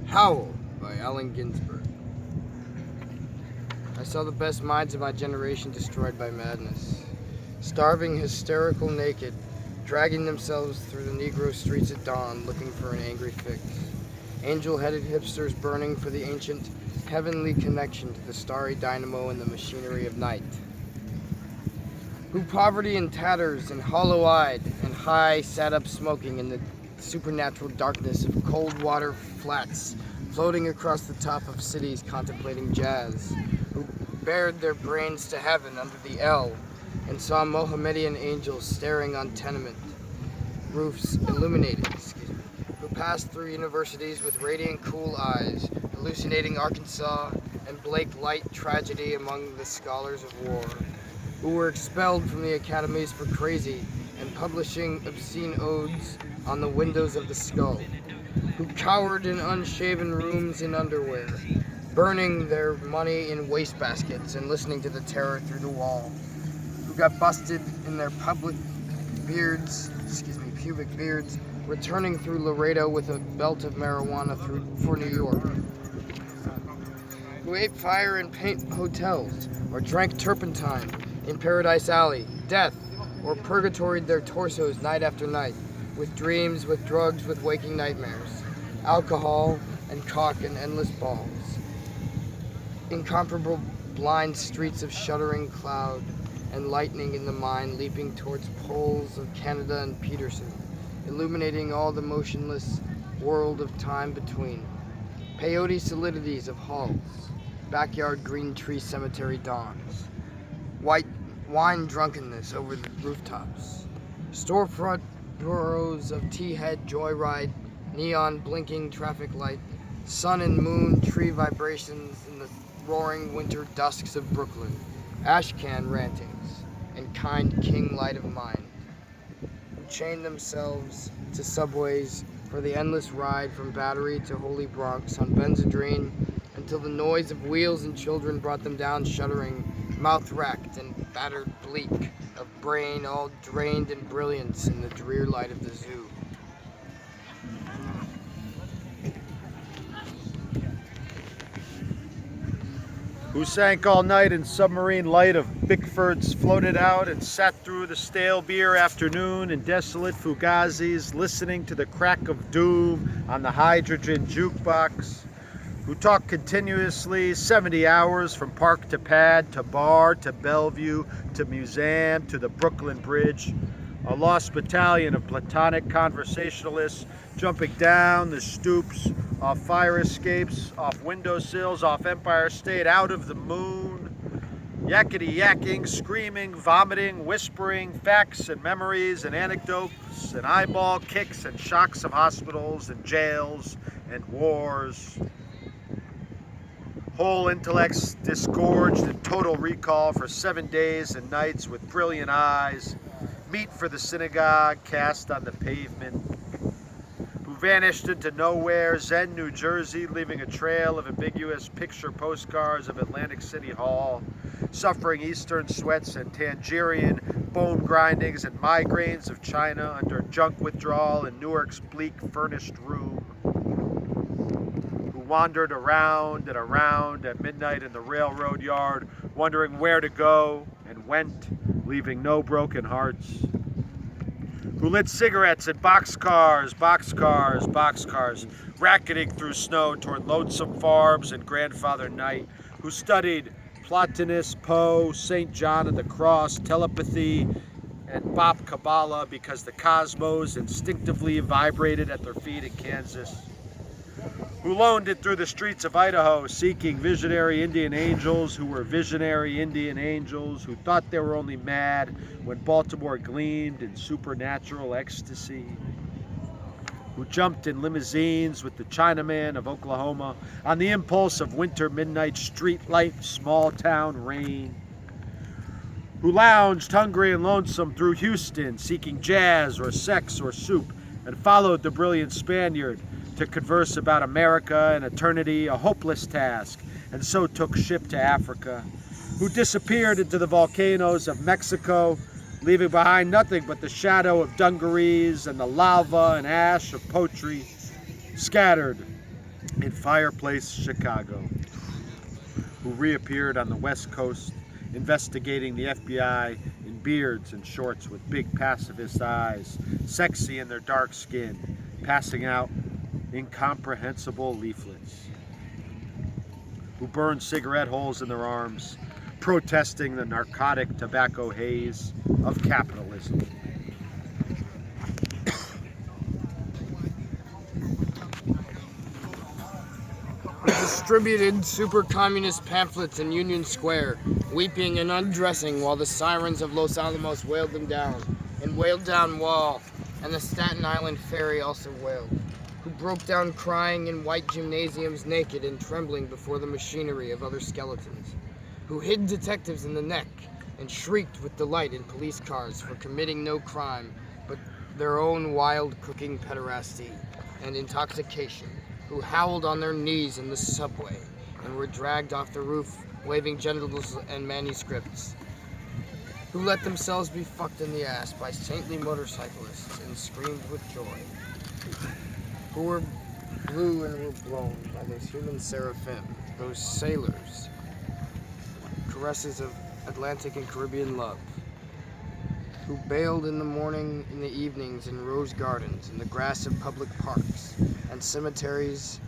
HOWL by Ginsberg. I saw the best minds of my generation destroyed by madness, starving, hysterical, naked, dragging themselves through the Negro streets at dawn, looking for an angry fix. Angel-headed hipsters burning for the ancient, heavenly connection to the starry dynamo and the machinery of night. Who poverty and tatters and hollow-eyed and high sat up smoking in the supernatural darkness of cold water flats, floating across the top of cities contemplating jazz, who bared their brains to heaven under the L and saw Mohammedan angels staring on tenement roofs illuminated, who passed through universities with radiant cool eyes, hallucinating Arkansas and Blake Light tragedy among the scholars of war, who were expelled from the academies for crazy and publishing obscene odes on the windows of the skull, who cowered in unshaven rooms in underwear, burning their money in wastebaskets and listening to the terror through the wall, who got busted in their pubic beards, returning through Laredo with a belt of marijuana for New York, who ate fire in paint hotels or drank turpentine in Paradise Alley, death, or purgatoried their torsos night after night, with dreams, with drugs, with waking nightmares, alcohol and cock and endless balls. Incomparable blind streets of shuddering cloud and lightning in the mind leaping towards poles of Canada and Peterson, illuminating all the motionless world of time between. Peyote solidities of halls, backyard green tree cemetery dawns, white wine drunkenness over the rooftops, storefront burrows of tea-head joyride, neon blinking traffic light, sun and moon tree vibrations in the roaring winter dusks of Brooklyn, ashcan rantings, and kind king light of mind, who chained themselves to subways for the endless ride from Battery to Holy Bronx on Benzedrine until the noise of wheels and children brought them down shuddering, mouth-racked and battered bleak, of brain all drained in brilliance in the drear light of the zoo. Who sank all night in submarine light of Bickfords, floated out and sat through the stale beer afternoon in desolate fugazis, listening to the crack of doom on the hydrogen jukebox, who talked continuously 70 hours from park to pad, to bar, to Bellevue, to museum, to the Brooklyn Bridge, a lost battalion of platonic conversationalists jumping down the stoops, off fire escapes, off windowsills, off Empire State, out of the moon, yakety-yakking, screaming, vomiting, whispering, facts and memories and anecdotes and eyeball kicks and shocks of hospitals and jails and wars. Whole intellects disgorged in total recall for 7 days and nights with brilliant eyes, meat for the synagogue cast on the pavement, who vanished into nowhere, Zen, New Jersey, leaving a trail of ambiguous picture postcards of Atlantic City Hall, suffering Eastern sweats and Tangerian bone grindings and migraines of China under junk withdrawal in Newark's bleak furnished room, who wandered around and around at midnight in the railroad yard, wondering where to go, and went, leaving no broken hearts, who lit cigarettes in boxcars, racketing through snow toward lonesome farms and grandfather night, who studied Plotinus, Poe, St. John of the Cross, telepathy, and Bop Kabbalah because the cosmos instinctively vibrated at their feet in Kansas, who loaned it through the streets of Idaho, seeking visionary Indian angels who were visionary Indian angels, who thought they were only mad when Baltimore gleamed in supernatural ecstasy, who jumped in limousines with the Chinaman of Oklahoma on the impulse of winter midnight streetlight small town rain, who lounged hungry and lonesome through Houston, seeking jazz or sex or soup, and followed the brilliant Spaniard to converse about America and eternity, a hopeless task, and so took ship to Africa, who disappeared into the volcanoes of Mexico, leaving behind nothing but the shadow of dungarees and the lava and ash of poetry scattered in Fireplace, Chicago, who reappeared on the West Coast investigating the FBI in beards and shorts with big pacifist eyes, sexy in their dark skin, passing out incomprehensible leaflets, who burned cigarette holes in their arms, protesting the narcotic tobacco haze of capitalism. Distributed super communist pamphlets in Union Square, weeping and undressing while the sirens of Los Alamos wailed them down, and wailed down Wall, and the Staten Island ferry also wailed, who broke down crying in white gymnasiums naked and trembling before the machinery of other skeletons, who hid detectives in the neck and shrieked with delight in police cars for committing no crime but their own wild cooking pederasty and intoxication, who howled on their knees in the subway and were dragged off the roof waving genitals and manuscripts, who let themselves be fucked in the ass by saintly motorcyclists and screamed with joy, who were blue and were blown by those human seraphim, those sailors, caresses of Atlantic and Caribbean love, who bailed in the morning, in the evenings, in rose gardens, in the grass of public parks and cemeteries,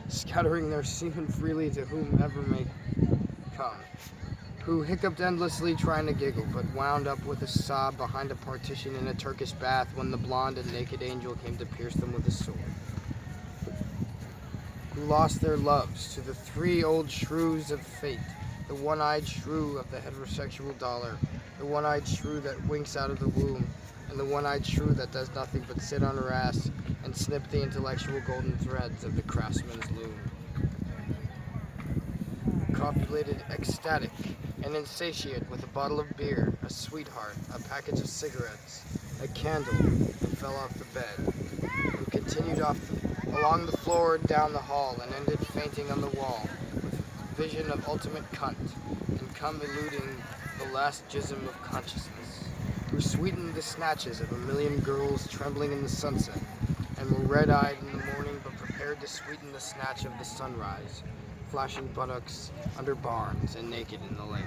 scattering their semen freely to whomever may come, who hiccuped endlessly trying to giggle, but wound up with a sob behind a partition in a Turkish bath when the blonde and naked angel came to pierce them with a sword, who lost their loves to the three old shrews of fate, the one-eyed shrew of the heterosexual dollar, the one-eyed shrew that winks out of the womb, and the one-eyed shrew that does nothing but sit on her ass and snip the intellectual golden threads of the craftsman's loom. Copulated ecstatic and insatiate with a bottle of beer, a sweetheart, a package of cigarettes, a candle, and fell off the bed, who continued along the floor and down the hall and ended fainting on the wall with vision of ultimate cunt and come eluding the last jism of consciousness, who sweetened the snatches of a million girls trembling in the sunset and were red-eyed in the morning but prepared to sweeten the snatch of the sunrise, flashing buttocks under barns and naked in the lake,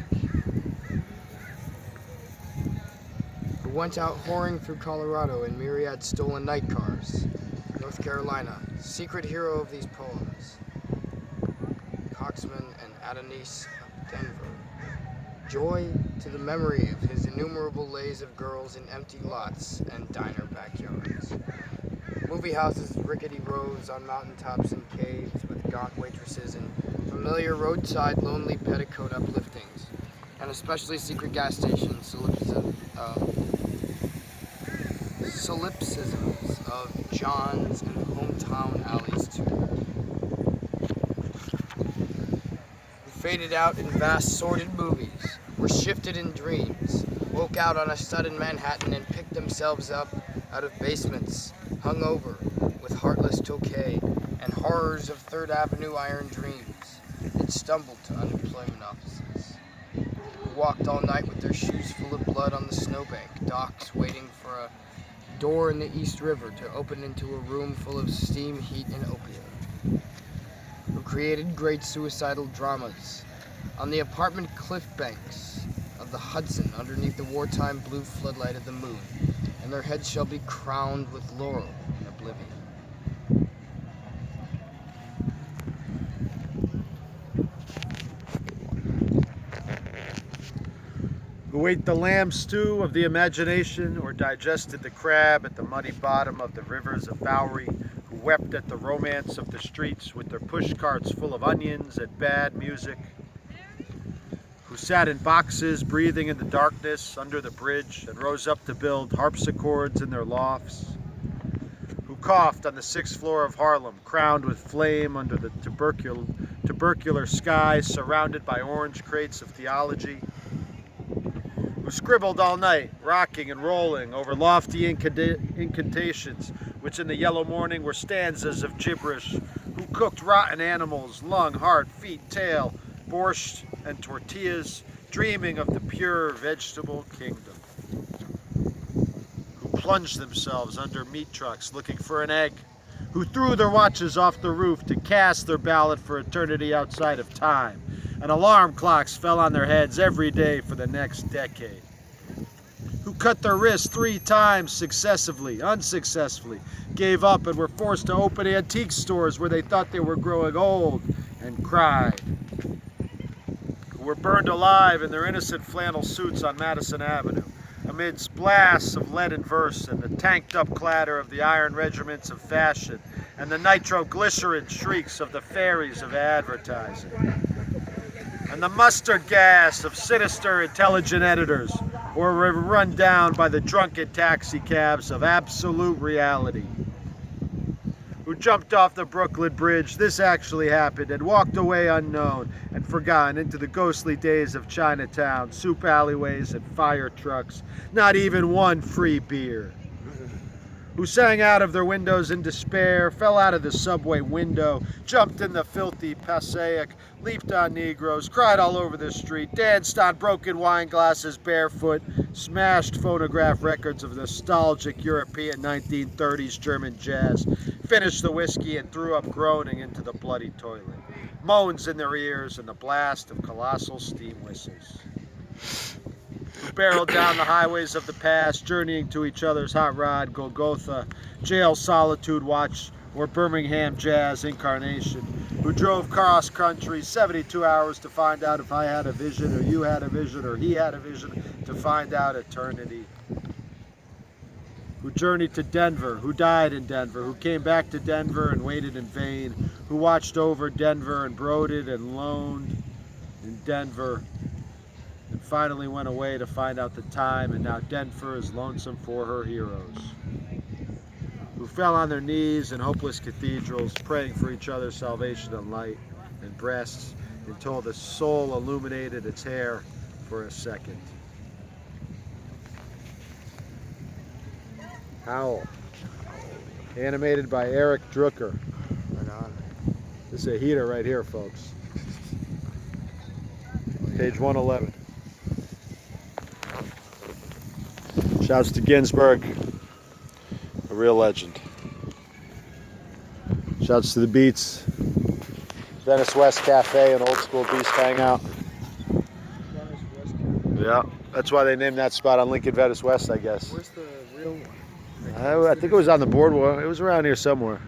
who went out whoring through Colorado in myriad stolen night cars, North Carolina, secret hero of these poems, Coxman and Adonis of Denver, joy to the memory of his innumerable lays of girls in empty lots and diner backyards, movie houses, rickety rows on mountaintops and caves with gaunt waitresses and familiar roadside lonely petticoat upliftings, and especially secret gas stations, solipsisms of Johns and hometown alleys too, who faded out in vast sordid movies, were shifted in dreams, woke out on a sudden Manhattan and picked themselves up out of basements, hung over with heartless Tokay and horrors of Third Avenue iron dreams, and stumbled to unemployment offices, who walked all night with their shoes full of blood on the snowbank docks waiting for a door in the East River to open into a room full of steam, heat, and opium, who created great suicidal dramas on the apartment cliff banks of the Hudson underneath the wartime blue floodlight of the moon, and their heads shall be crowned with laurel in oblivion. Who ate the lamb stew of the imagination or digested the crab at the muddy bottom of the rivers of Bowery, who wept at the romance of the streets with their push carts full of onions and bad music, who sat in boxes breathing in the darkness under the bridge and rose up to build harpsichords in their lofts, who coughed on the 6th floor of Harlem, crowned with flame under the tubercular skies surrounded by orange crates of theology, who scribbled all night, rocking and rolling over lofty incantations, which in the yellow morning were stanzas of gibberish, who cooked rotten animals, lung, heart, feet, tail, borscht, and tortillas, dreaming of the pure vegetable kingdom, who plunged themselves under meat trucks looking for an egg, who threw their watches off the roof to cast their ballot for eternity outside of time, and alarm clocks fell on their heads every day for the next decade, who cut their wrists 3 times successively, unsuccessfully, gave up and were forced to open antique stores where they thought they were growing old, and cried, who were burned alive in their innocent flannel suits on Madison Avenue, amidst blasts of leaden verse and the tanked-up clatter of the iron regiments of fashion and the nitroglycerin shrieks of the fairies of advertising, and the mustard gas of sinister, intelligent editors who were run down by the drunken taxicabs of absolute reality, who jumped off the Brooklyn Bridge, this actually happened, and walked away unknown and forgotten into the ghostly days of Chinatown, soup alleyways and fire trucks, not even one free beer, who sang out of their windows in despair, fell out of the subway window, jumped in the filthy Passaic, leaped on Negroes, cried all over the street, danced on broken wine glasses barefoot, smashed phonograph records of nostalgic European 1930s German jazz, finished the whiskey and threw up groaning into the bloody toilet, moans in their ears and the blast of colossal steam whistles, who barreled down the highways of the past, journeying to each other's hot rod, Golgotha, jail solitude watch, or Birmingham jazz incarnation, who drove cross country 72 hours to find out if I had a vision, or you had a vision, or he had a vision, to find out eternity, who journeyed to Denver, who died in Denver, who came back to Denver and waited in vain, who watched over Denver and brooded and loaned in Denver, and finally went away to find out the time, and now Denver is lonesome for her heroes, who fell on their knees in hopeless cathedrals, praying for each other's salvation and light and breasts, until the soul illuminated its hair for a second. Howl. Animated by Eric Drucker. Right on. This is a heater right here, folks. Page 111. Shouts to Ginsberg, a real legend. Shouts to the Beats, Venice West Cafe, an old school Beast hangout. Yeah, that's why they named that spot on Lincoln Venice West, I guess. Where's the real one? I think it was on the boardwalk. It was around here somewhere.